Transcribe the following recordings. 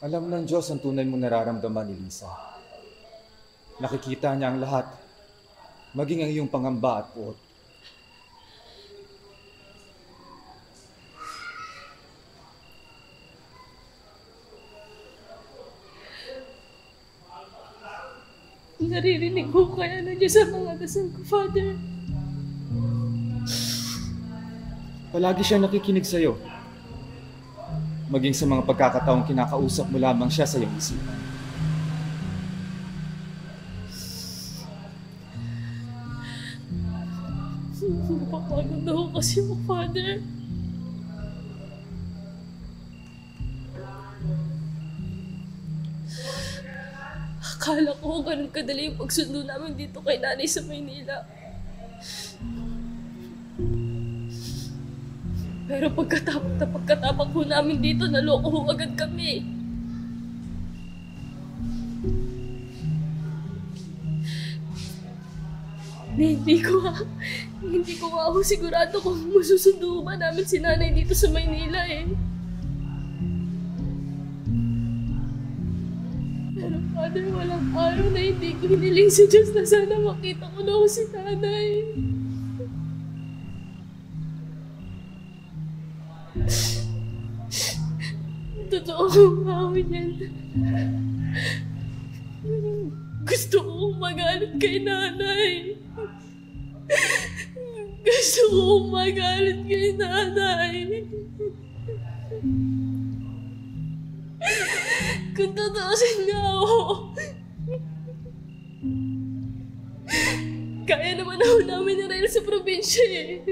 Alam ng Diyos ang tunay mong nararamdaman ni Lisa. Nakikita niya ang lahat, maging ang iyong pangamba at puot. Naririnig ko kaya na Diyos ang mga dasal ko, Father. Palagi siya nakikinig sa iyo. Maging sa mga pagkakataong kinakausap mo lamang siya sa iyong isipan. Napapagod na ako kasi mo, Father. Akala ko ganun kadali yung pagsundo namin dito kay Nanay sa Maynila. Pero pagkatapos ko namin dito, naloko ho agad kami. Hindi ko nga ako sigurado kung masusundo ba namin si Nanay dito sa Maynila eh. Pero Father, walang araw na hindi ko hiniling sa Diyos na sana makita ko na ako si Nanay. Totoo kong gawin yan. Gusto kong magalit kay Nanay. Gusto kong magalit kay Nanay. Kung tutusin nga ako, kaya naman ako namin ni Rael sa probinsya eh.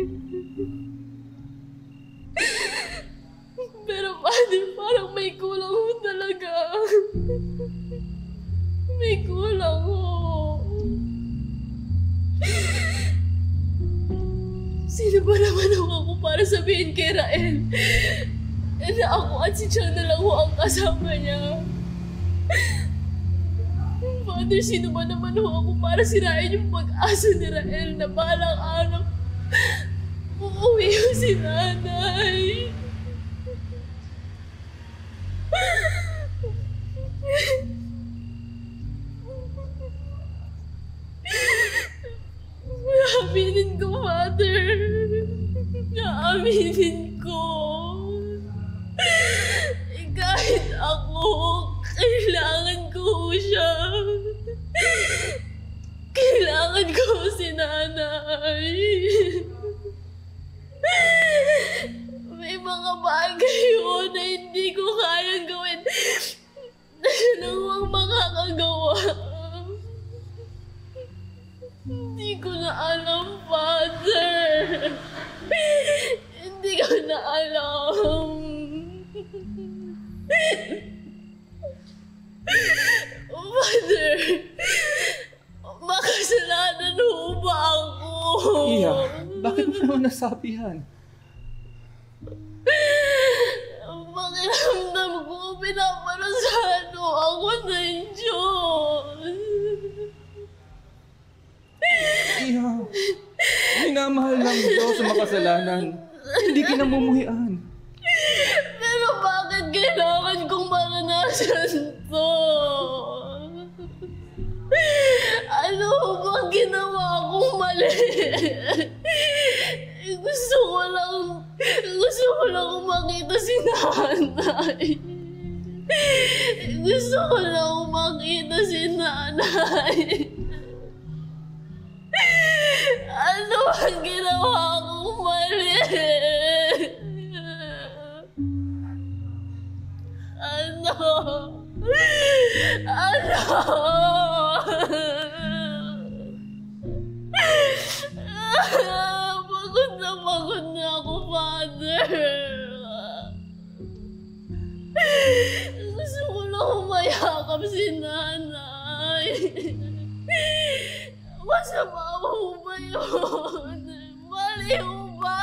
Pero Father, parang may kulang ho talaga. May kulang ho. Sino ba naman ako para sabihin kay Rael na ako at si Chang na lang ho ang kasama niya? Father, sino ba naman ho ako para sirain yung pag-asa ni Rael na balang araw uuwi ho si Nanay? Aaminin ko, Father. Aaminin ko. Kahit ako, kailangan ko siya. Kailangan ko si Nanay. May mga bagay yun na hindi ko kayang gawin na siya lang ang makakagawa. Hindi ko na alam, Father. Hindi ko na alam. Father, makasalanan ho ba ako? Iya, bakit mo naman nasabi yan? Pakiramdam ko, pinaparasado ako ng Diyos. Iya, minamahal lang Diyos sa makasalanan. Hindi kinamumuhian. Pero bakit kailangan kong maranasan to? Ano bang ginawa kong mali? Gusto ko lang makita si Nanay. Gusto ko lang makita si Nanay. Ano bang ginawa kong mali? Ano? Pagod na ako, Father. Gusto ko lang humayakap si Nanay. Masama mo ba yun? Mali mo ba?